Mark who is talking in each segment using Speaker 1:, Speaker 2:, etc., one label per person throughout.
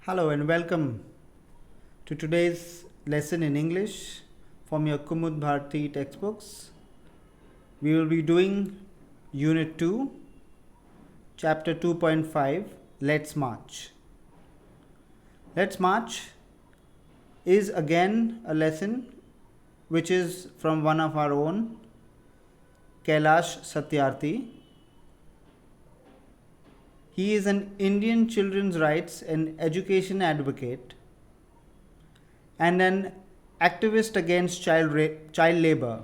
Speaker 1: Hello and welcome to today's lesson in English from your Kumud Bharati textbooks. We will be doing Unit 2, Chapter 2.5, Let's March. Let's March is again a lesson which is from one of our own, Kailash Satyarthi. He is an Indian children's rights and education advocate and an activist against child labor.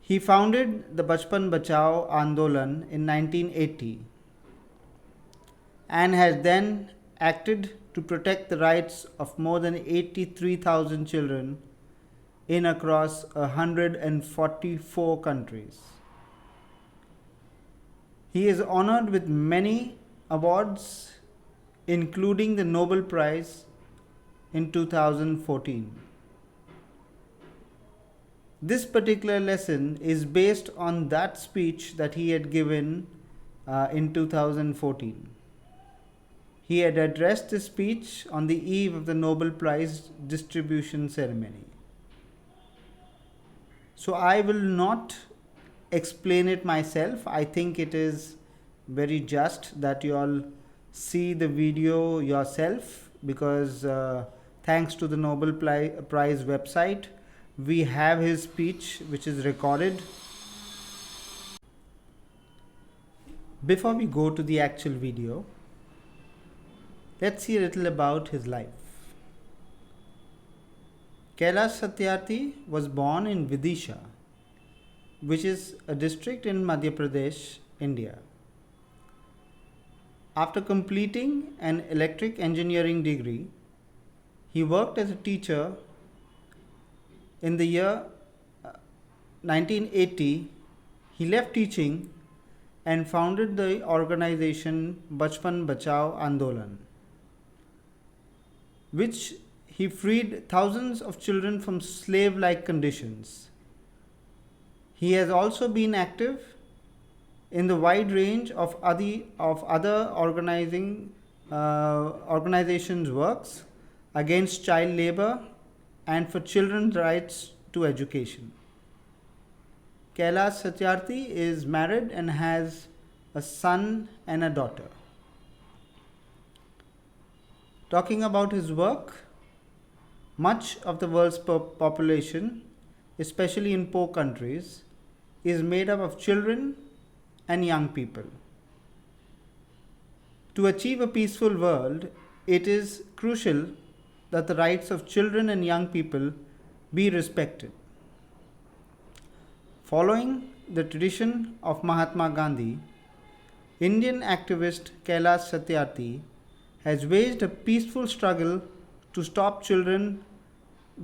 Speaker 1: He founded the Bachpan Bachao Andolan in 1980 and has then acted to protect the rights of more than 83,000 children in across 144 countries. He is honored with many awards, including the Nobel Prize in 2014. This particular lesson is based on that speech that he had given in 2014. He had addressed this speech on the eve of the Nobel Prize distribution ceremony. So I will not explain it myself. I think it is very just that you all see the video yourself because thanks to the Nobel Prize website, we have his speech which is recorded. Before we go to the actual video, let's see a little about his life. Kailash Satyarthi was born in Vidisha, which is a district in Madhya Pradesh, India. After completing an electric engineering degree, he worked as a teacher. In the year 1980, he left teaching and founded the organization Bachpan Bachao Andolan, which he freed thousands of children from slave-like conditions. He has also been active in the wide range of other organizations' works against child labor and for children's rights to education. Kailash Satyarthi is married and has a son and a daughter. Talking about his work, much of the world's population, especially in poor countries, is made up of children and young people. To achieve a peaceful world, it is crucial that the rights of children and young people be respected. Following the tradition of Mahatma Gandhi, Indian activist Kailash Satyarthi has waged a peaceful struggle to stop children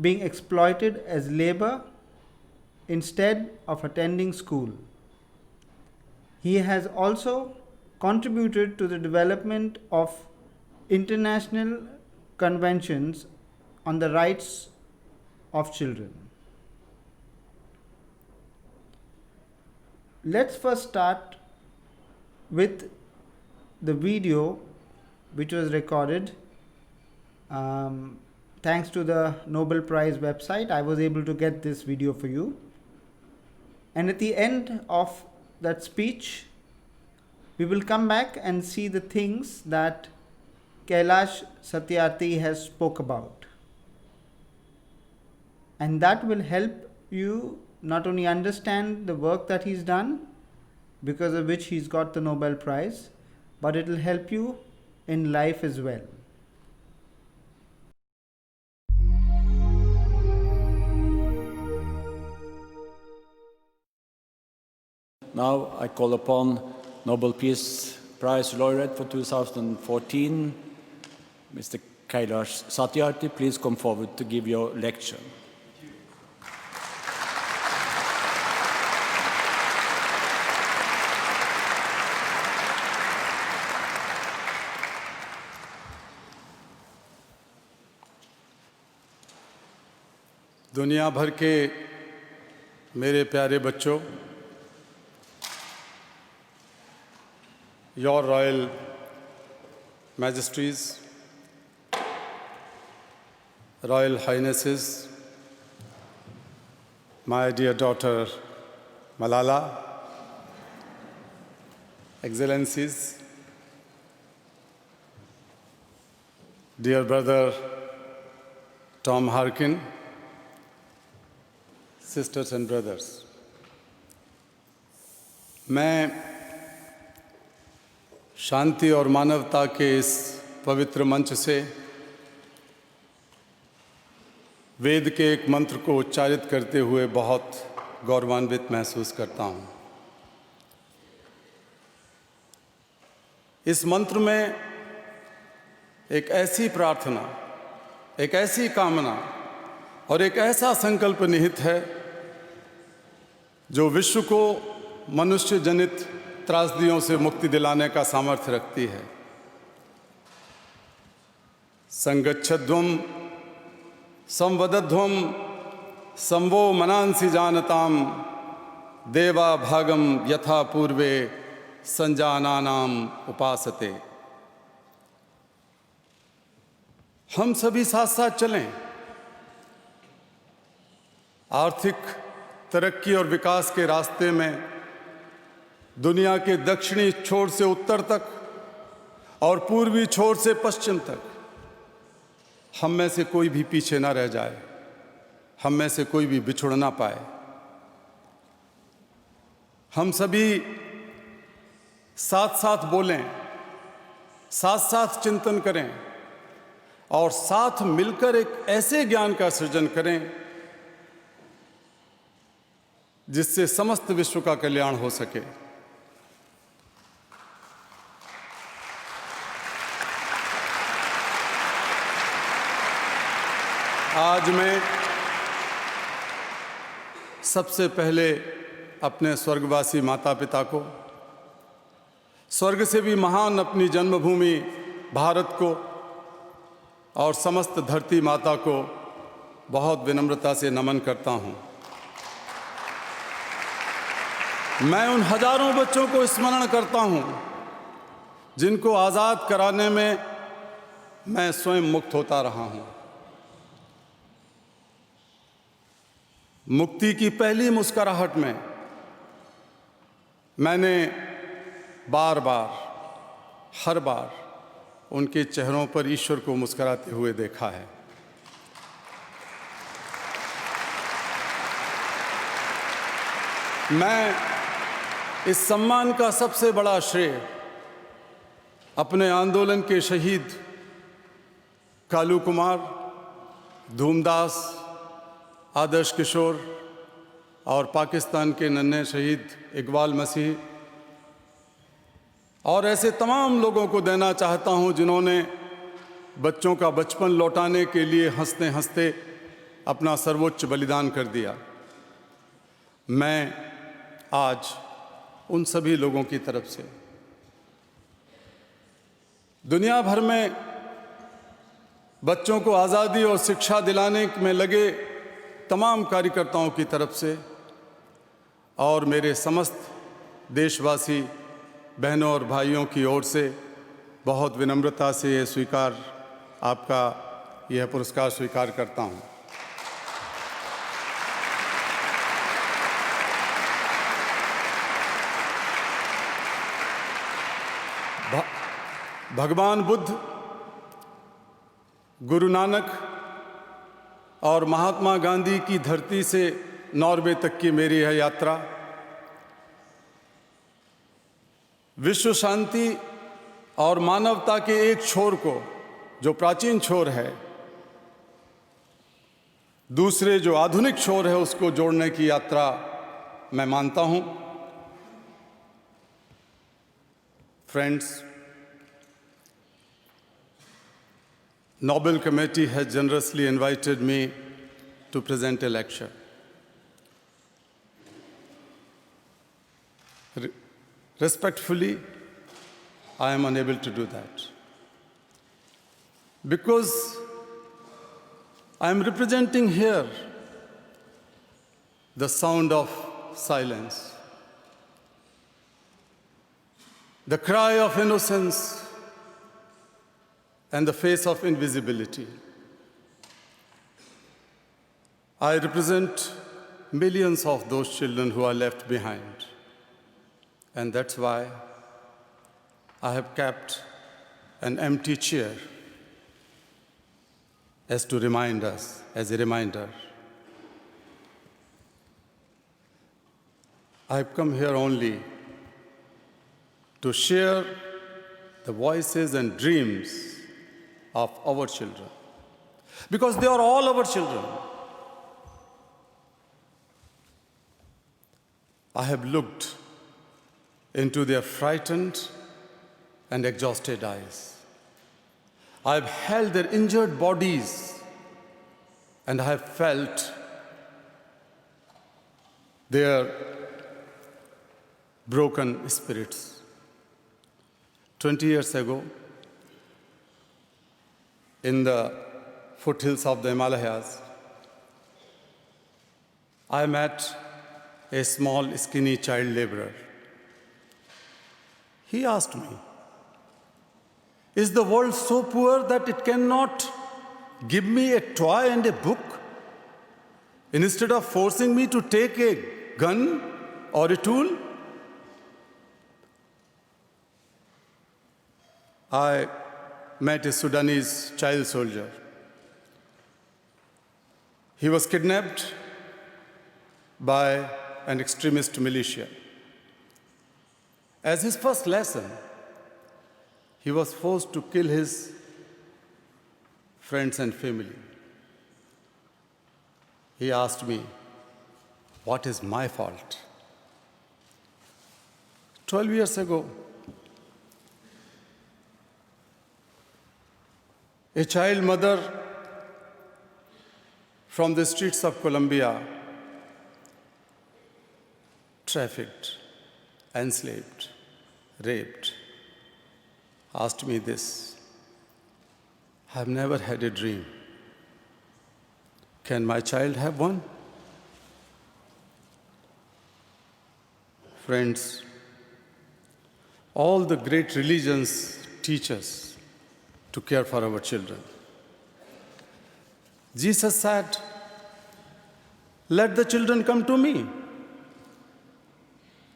Speaker 1: being exploited as labor instead of attending school. He has also contributed to the development of international conventions on the rights of children. Let's first start with the video which was recorded. Thanks to the Nobel Prize website, I was able to get this video for you. And at the end of that speech, we will come back and see the things that Kailash Satyarthi has spoke about. And that will help you not only understand the work that he's done, because of which he's got the Nobel Prize, but it will help you in life as well.
Speaker 2: Now I call upon Nobel Peace Prize laureate for 2014, Mr. Kailash Satyarthi. Please come forward to give your lecture.
Speaker 3: दुनिया भर के मेरे प्यारे बच्चों, Your Royal Majesties, Royal Highnesses, my dear daughter Malala, Excellencies, dear brother Tom Harkin, sisters and brothers, मैं शांति और मानवता के इस पवित्र मंच से वेद के एक मंत्र को उच्चारित करते हुए बहुत गौरवान्वित महसूस करता हूँ। इस मंत्र में एक ऐसी प्रार्थना, एक ऐसी कामना और एक ऐसा संकल्प निहित है जो विश्व को मनुष्य जनित त्रासदियों से मुक्ति दिलाने का सामर्थ्य रखती है। संगच्छध्वम संवदध्वम संवो मनांसि जानताम देवा भागम यथा पूर्वे संजानानाम उपासते। हम सभी साथ साथ चलें, आर्थिक तरक्की और विकास के रास्ते में दुनिया के दक्षिणी छोर से उत्तर तक और पूर्वी छोर से पश्चिम तक हम में से कोई भी पीछे ना रह जाए, हम में से कोई भी बिछुड़ ना पाए। हम सभी साथ साथ बोलें, साथ साथ चिंतन करें और साथ मिलकर एक ऐसे ज्ञान का सृजन करें जिससे समस्त विश्व का कल्याण हो सके। आज मैं सबसे पहले अपने स्वर्गवासी माता पिता को, स्वर्ग से भी महान अपनी जन्मभूमि भारत को और समस्त धरती माता को बहुत विनम्रता से नमन करता हूँ। मैं उन हजारों बच्चों को स्मरण करता हूँ जिनको आज़ाद कराने में मैं स्वयं मुक्त होता रहा हूँ। मुक्ति की पहली मुस्कुराहट में मैंने बार बार, हर बार उनके चेहरों पर ईश्वर को मुस्कुराते हुए देखा है। मैं इस सम्मान का सबसे बड़ा श्रेय अपने आंदोलन के शहीद कालू कुमार, धूमदास, आदर्श किशोर और पाकिस्तान के नन्हे शहीद इकबाल मसीह और ऐसे तमाम लोगों को देना चाहता हूं जिन्होंने बच्चों का बचपन लौटाने के लिए हंसते हंसते अपना सर्वोच्च बलिदान कर दिया। मैं आज उन सभी लोगों की तरफ से दुनिया भर में बच्चों को आज़ादी और शिक्षा दिलाने में लगे तमाम कार्यकर्ताओं की तरफ से और मेरे समस्त देशवासी बहनों और भाइयों की ओर से बहुत विनम्रता से यह पुरस्कार स्वीकार करता हूं। भगवान बुद्ध, गुरु नानक और महात्मा गांधी की धरती से नॉर्वे तक की मेरी यह यात्रा विश्व शांति और मानवता के एक छोर को, जो प्राचीन छोर है, दूसरे जो आधुनिक छोर है उसको जोड़ने की यात्रा मैं मानता हूं। Friends, Nobel Committee has generously invited me to present a lecture. Respectfully, I am unable to do that because I am representing here the sound of silence, the cry of innocence, and the face of invisibility. I represent millions of those children who are left behind. And that's why I have kept an empty chair as a reminder. I've come here only to share the voices and dreams of our children, because they are all our children. I have looked into their frightened and exhausted eyes. I have held their injured bodies, and I have felt their broken spirits. 20 years ago, in the foothills of the Himalayas, I met a small, skinny child laborer. He asked me, "Is the world so poor that it cannot give me a toy and a book instead of forcing me to take a gun or a tool?" I met a Sudanese child soldier. He was kidnapped by an extremist militia. As his first lesson, he was forced to kill his friends and family. He asked me, "What is my fault?" 12 years ago, a child mother from the streets of Colombia, trafficked, enslaved, raped, asked me this, "I have never had a dream. Can my child have one?" Friends, all the great religions teach us to care for our children. Jesus said, "Let the children come to me.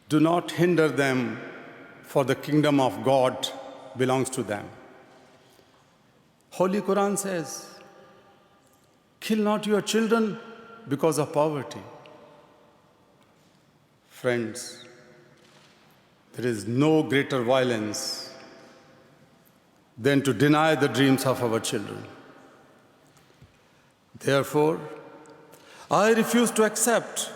Speaker 3: Do not hinder them, for the kingdom of God belongs to them." Holy Quran says, "Kill not your children because of poverty." Friends, there is no greater violence than to deny the dreams of our children. Therefore, I refuse to accept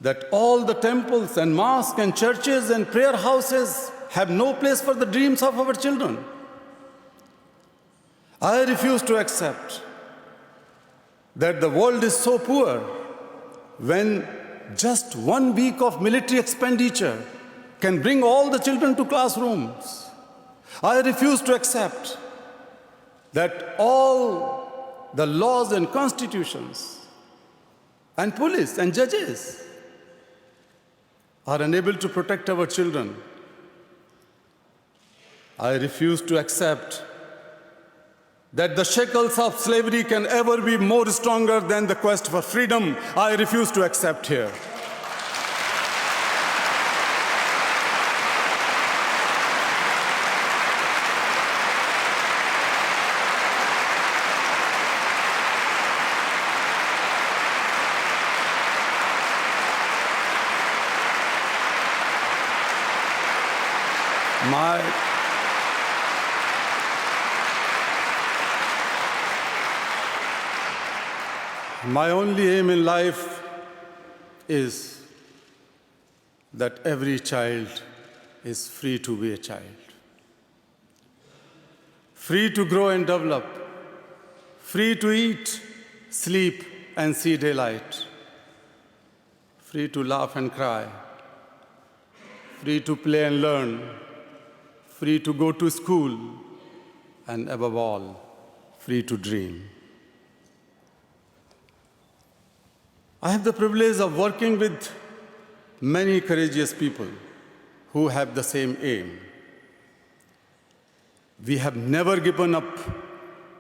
Speaker 3: that all the temples and mosques and churches and prayer houses have no place for the dreams of our children. I refuse to accept that the world is so poor when just 1 week of military expenditure can bring all the children to classrooms. I refuse to accept that all the laws and constitutions and police and judges are unable to protect our children. I refuse to accept that the shackles of slavery can ever be more stronger than the quest for freedom. I refuse to accept here. My only aim in life is that every child is free to be a child, free to grow and develop, free to eat, sleep, and see daylight, free to laugh and cry, free to play and learn, free to go to school, and above all, free to dream. I have the privilege of working with many courageous people who have the same aim. We have never given up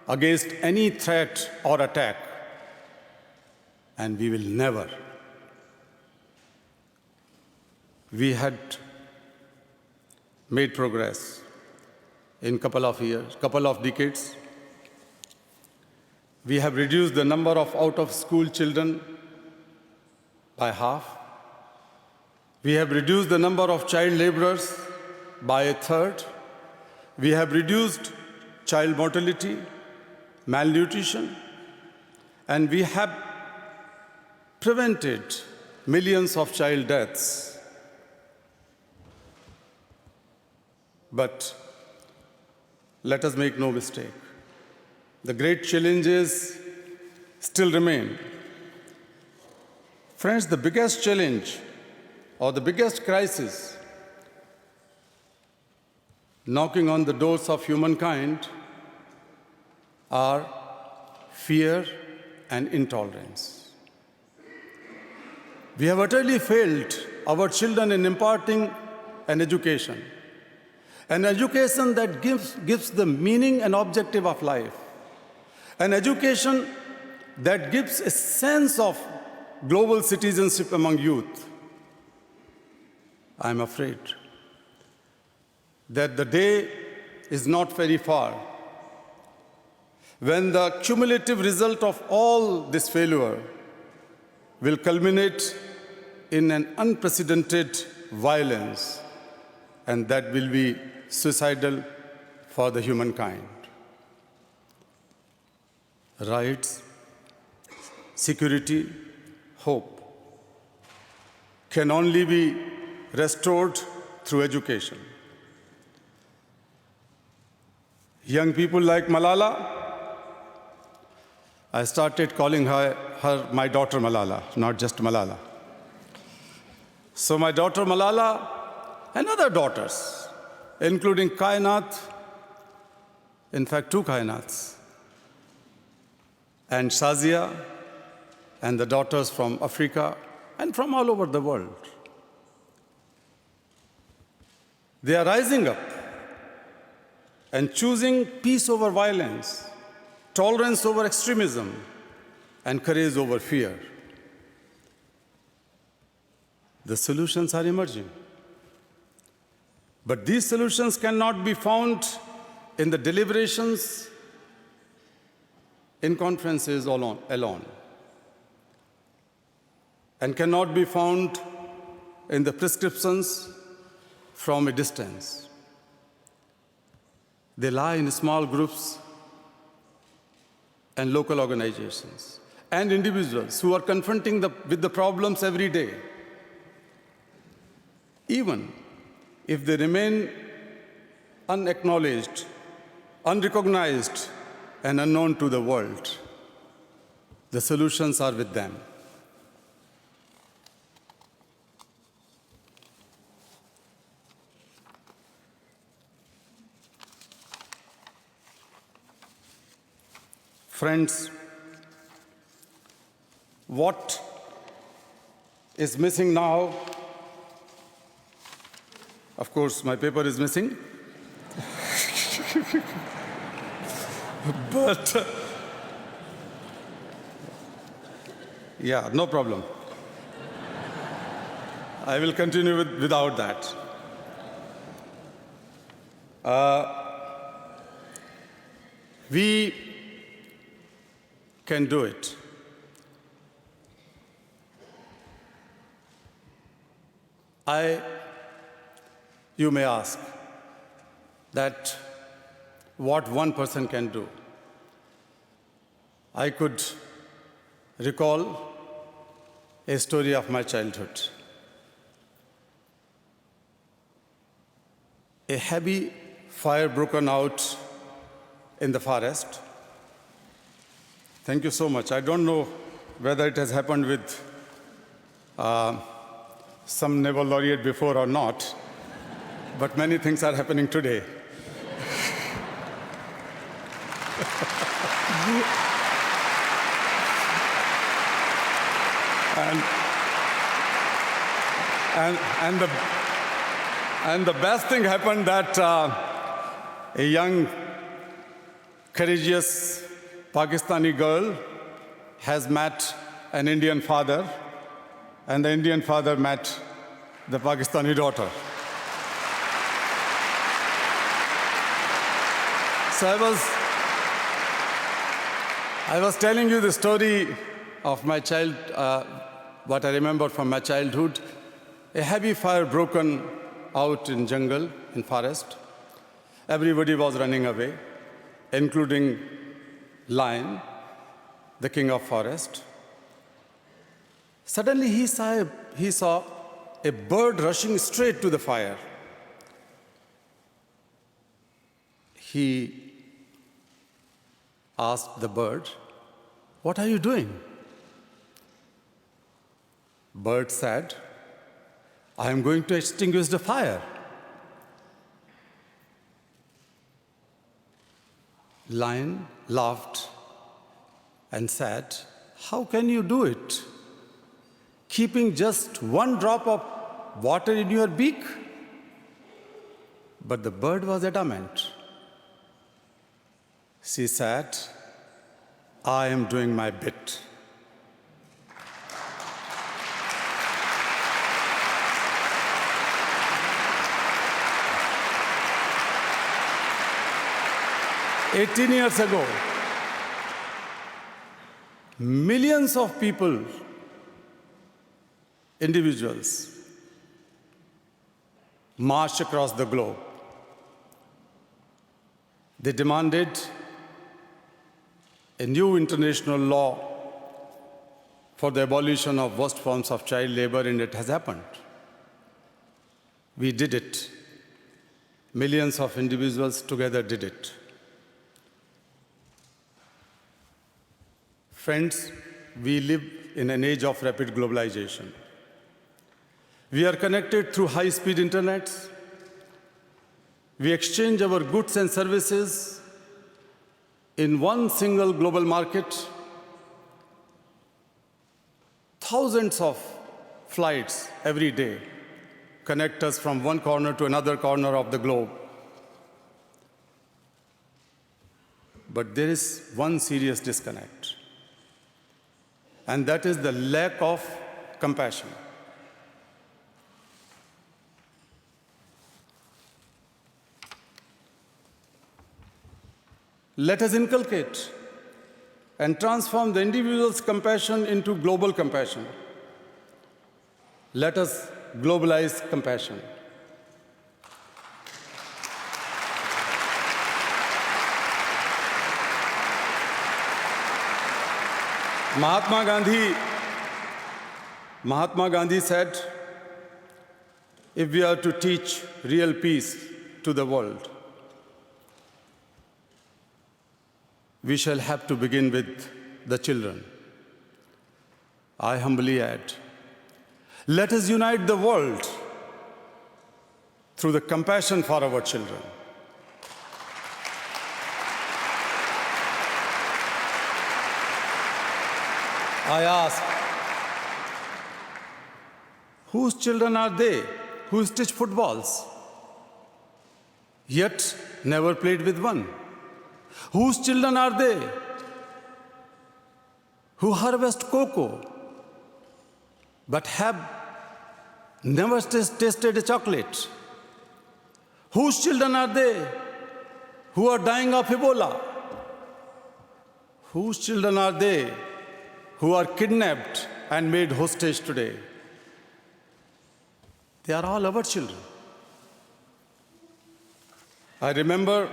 Speaker 3: against any threat or attack. and we will never. We had made progress in couple of decades. We have reduced the number of out-of-school children by half. We have reduced the number of child laborers by a third. We have reduced child mortality, malnutrition, and we have prevented millions of child deaths. But let us make no mistake. The great challenges still remain. Friends, the biggest challenge or the biggest crisis knocking on the doors of humankind are fear and intolerance. We have utterly failed our children in imparting an education that gives the meaning and objective of life, an education that gives a sense of global citizenship among youth. I'm afraid that the day is not very far when the cumulative result of all this failure will culminate in an unprecedented violence, and that will be suicidal for the humankind. Rights, security, hope can only be restored through education. Young people like Malala, I started calling her my daughter Malala, not just Malala. So my daughter Malala and other daughters, including Kainat, in fact 2 Kainats, and Shazia, and the daughters from Africa and from all over the world. They are rising up and choosing peace over violence, tolerance over extremism, and courage over fear. The solutions are emerging. But these solutions cannot be found in the deliberations, in conferences alone, and cannot be found in the prescriptions from a distance. They lie in small groups and local organizations and individuals who are confronting with the problems every day. Even if they remain unacknowledged, unrecognized, and unknown to the world, the solutions are with them. Friends, what is missing now? Of course, my paper is missing. But, yeah, no problem. I will continue without that. We can do it. You may ask that what one person can do. I could recall a story of my childhood. A heavy fire broken out in the forest. Thank you so much. I don't know whether it has happened with some Nobel laureate before or not, but many things are happening today. And the best thing happened that a young, courageous Pakistani girl has met an Indian father, and the Indian father met the Pakistani daughter. So I was telling you the story of my child, what I remember from my childhood. A heavy fire broken out in jungle, in forest. Everybody was running away, including lion, the king of forest. Suddenly he saw a bird rushing straight to the fire. He asked the bird, "What are you doing?" Bird said, "I am going to extinguish the fire." Lion laughed and said, "How can you do it? Keeping just one drop of water in your beak?" But the bird was adamant. She said, "I am doing my bit." "18 years ago, millions of people, individuals, marched across the globe. They demanded a new international law for the abolition of worst forms of child labor, and it has happened. We did it. Millions of individuals together did it. Friends, we live in an age of rapid globalization. We are connected through high-speed internet. We exchange our goods and services in one single global market. Thousands of flights every day connect us from one corner to another corner of the globe. But there is one serious disconnect, and that is the lack of compassion. Let us inculcate and transform the individual's compassion into global compassion. Let us globalize compassion. Mahatma Gandhi said, if we are to teach real peace to the world, we shall have to begin with the children. I humbly add, let us unite the world through the compassion for our children. I ask, whose children are they who stitch footballs, yet never played with one? Whose children are they who harvest cocoa but have never tasted a chocolate? Whose children are they who are dying of Ebola? Whose children are they who are kidnapped and made hostage today? They are all our children. I remember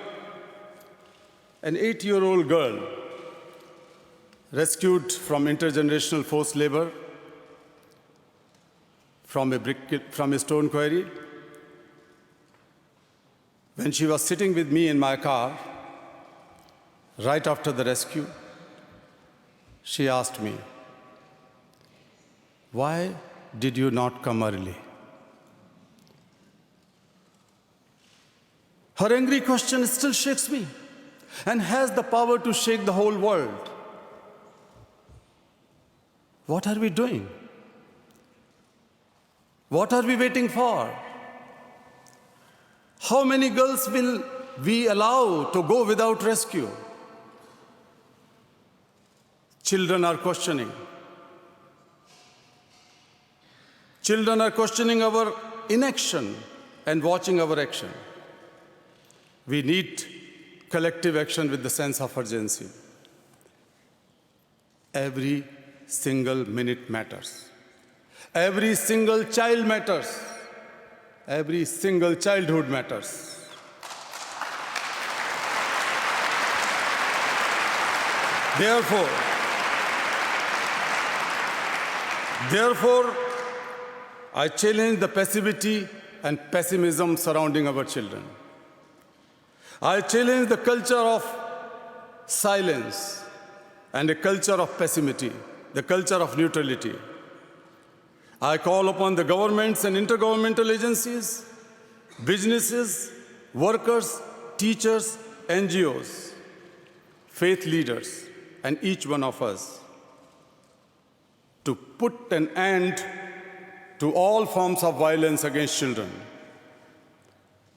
Speaker 3: an 8-year-old girl rescued from intergenerational forced labor from a stone quarry. When she was sitting with me in my car, right after the rescue, she asked me, "Why did you not come early?" Her angry question still shakes me and has the power to shake the whole world. What are we doing? What are we waiting for? How many girls will we allow to go without rescue? Children are questioning. Children are questioning our inaction and watching our action. We need collective action with the sense of urgency. Every single minute matters. Every single child matters. Every single childhood matters. Therefore, I challenge the passivity and pessimism surrounding our children. I challenge the culture of silence and a culture of pessimism, the culture of neutrality. I call upon the governments and intergovernmental agencies, businesses, workers, teachers, NGOs, faith leaders, and each one of us to put an end to all forms of violence against children.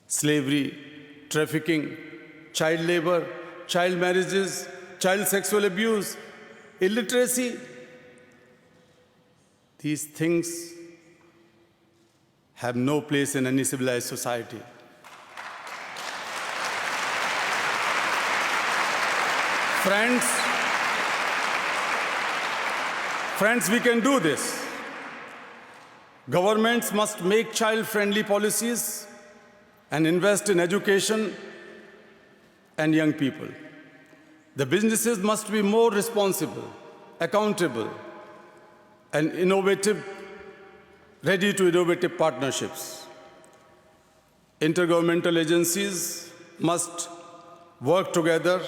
Speaker 3: Slavery, trafficking, child labor, child marriages, child sexual abuse, illiteracy. These things have no place in any civilized society. Friends, we can do this. Governments must make child-friendly policies and invest in education and young people. The businesses must be more responsible, accountable, and innovative, ready to innovative partnerships. Intergovernmental agencies must work together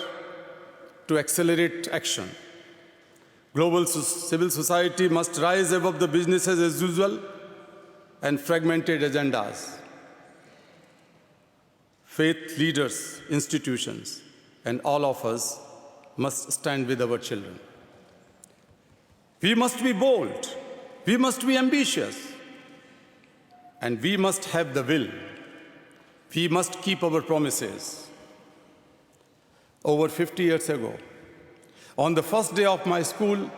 Speaker 3: to accelerate action. Global civil society must rise above the businesses as usual and fragmented agendas. Faith leaders, institutions, and all of us must stand with our children. We must be bold, we must be ambitious, and we must have the will. We must keep our promises. Over 50 years ago, on the first day of my school,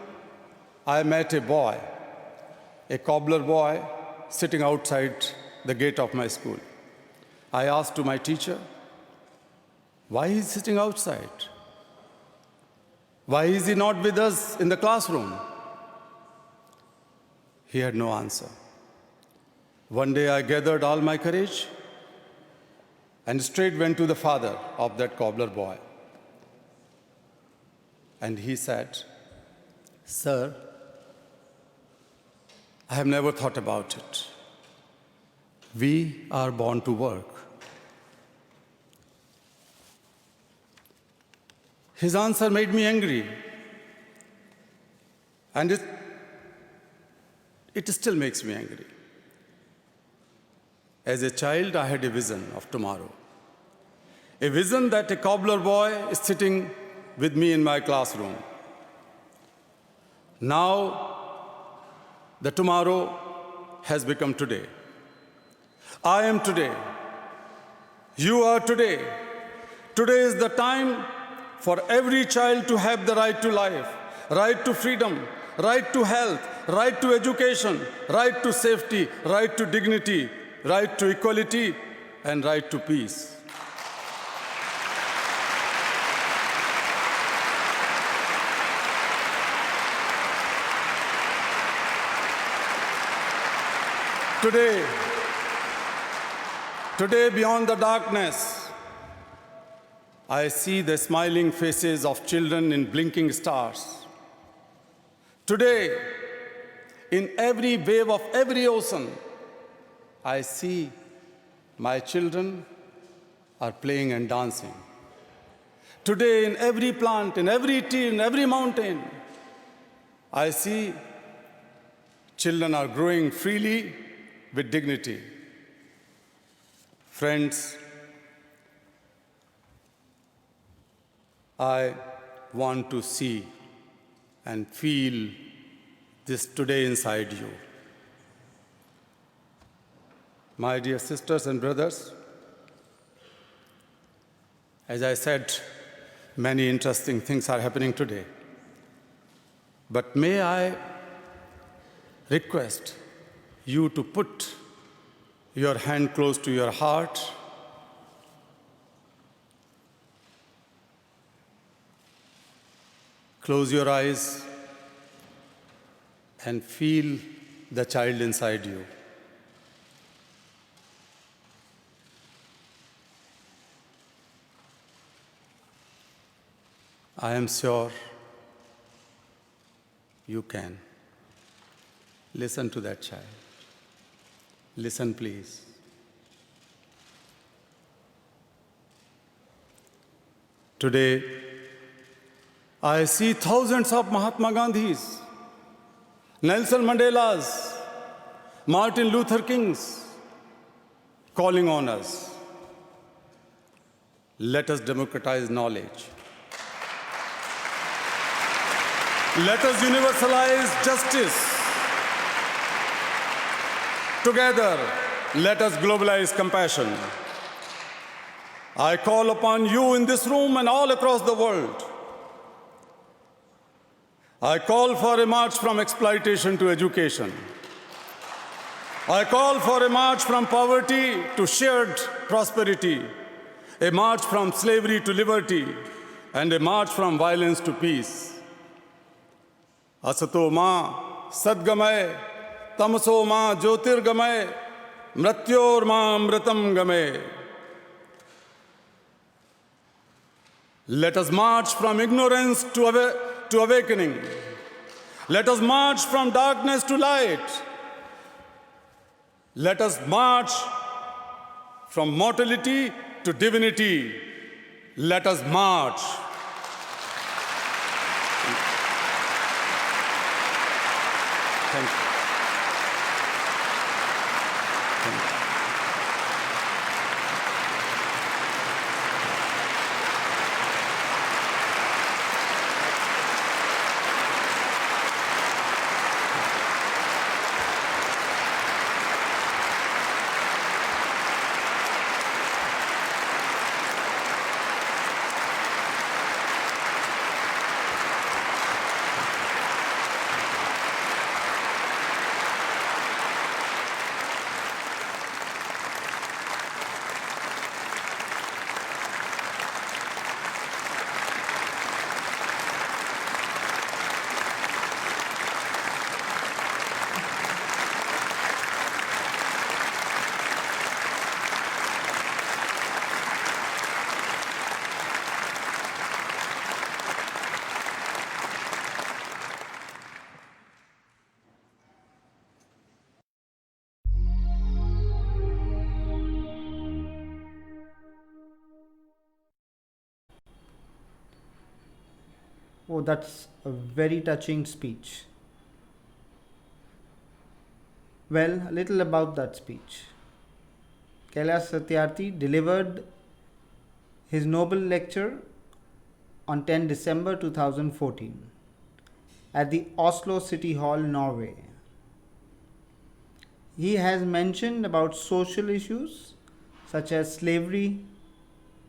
Speaker 3: I met a boy, a cobbler boy, sitting outside the gate of my school. I asked to my teacher, why is he sitting outside? Why is he not with us in the classroom? He had no answer. One day I gathered all my courage and straight went to the father of that cobbler boy. And he said, "Sir, I have never thought about it. We are born to work." His answer made me angry. And it still makes me angry. As a child, I had a vision of tomorrow. A vision that a cobbler boy is sitting with me in my classroom. Now, the tomorrow has become today. I am today. You are today. Today is the time for every child to have the right to life, right to freedom, right to health, right to education, right to safety, right to dignity, right to equality, and right to peace. Today, beyond the darkness, I see the smiling faces of children in blinking stars. Today, in every wave of every ocean, I see my children are playing and dancing. Today, in every plant, in every tree, in every mountain, I see children are growing freely with dignity. Friends, I want to see and feel this today inside you. My dear sisters and brothers, as I said, many interesting things are happening today. But may I request you to put your hand close to your heart. Close your eyes and feel the child inside you. I am sure you can. Listen to that child. Listen, please. Today, I see thousands of Mahatma Gandhis, Nelson Mandelas, Martin Luther Kings calling on us. Let us democratize knowledge. Let us universalize justice. Together, let us globalize compassion. I call upon you in this room and all across the world. I call for a march from exploitation to education. I call for a march from poverty to shared prosperity, a march from slavery to liberty, and a march from violence to peace. Asato ma sadgamay, tamso ma jyotirgamay, mrityor ma amritam gamay. Let us march from ignorance to awakening. Let us march from darkness to light. Let us march from mortality to divinity. Let us march. Thank you.
Speaker 1: Oh, that's a very touching speech. Well, a little about that speech. Kailash Satyarthi delivered his Nobel lecture on 10 December 2014 at the Oslo City Hall, Norway. He has mentioned about social issues such as slavery,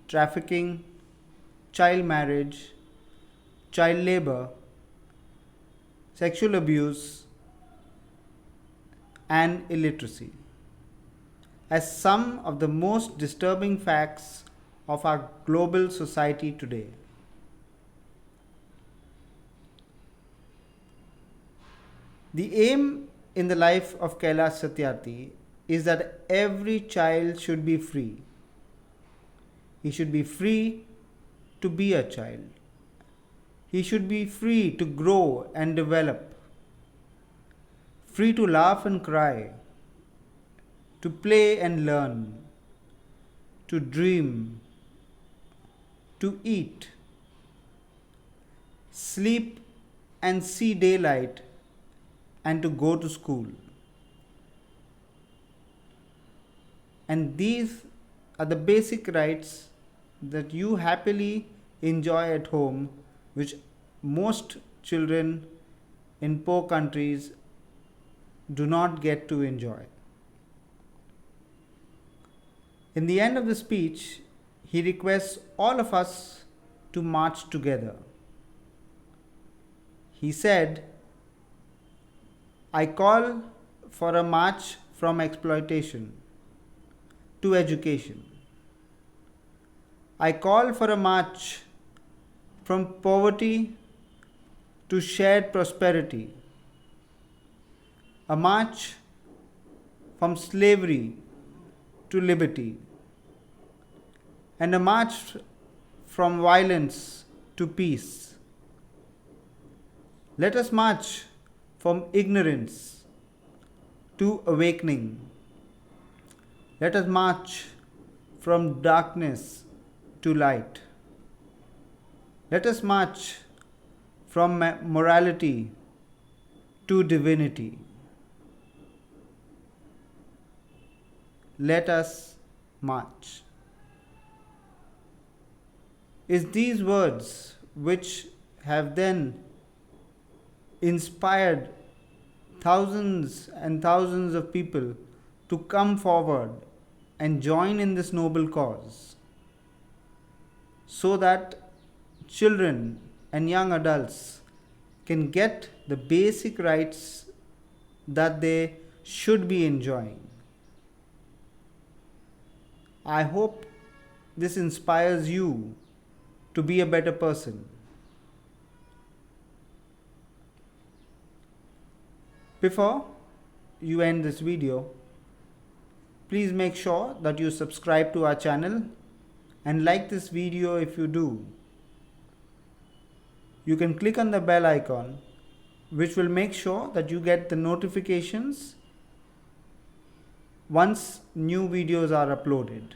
Speaker 1: trafficking, child marriage, child labor, sexual abuse, and illiteracy as some of the most disturbing facts of our global society today. The aim in the life of Kailash Satyarthi is that every child should be free. He should be free to be a child. He should be free to grow and develop, free to laugh and cry, to play and learn, to dream, to eat, sleep and see daylight, and to go to school. And these are the basic rights that you happily enjoy at home, which most children in poor countries do not get to enjoy. In the end of the speech, he requests all of us to march together. He said, I call for a march from exploitation to education. I call for a march from poverty to shared prosperity, a march from slavery to liberty, and a march from violence to peace. Let us march from ignorance to awakening. Let us march from darkness to light. Let us march from morality to divinity. Let us march. Is these words which have then inspired thousands and thousands of people to come forward and join in this noble cause, so that children and young adults can get the basic rights that they should be enjoying. I hope this inspires you to be a better person. Before you end this video, please make sure that you subscribe to our channel and like this video if you do. You can click on the bell icon, which will make sure that you get the notifications once new videos are uploaded.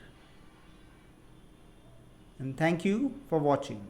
Speaker 1: And thank you for watching.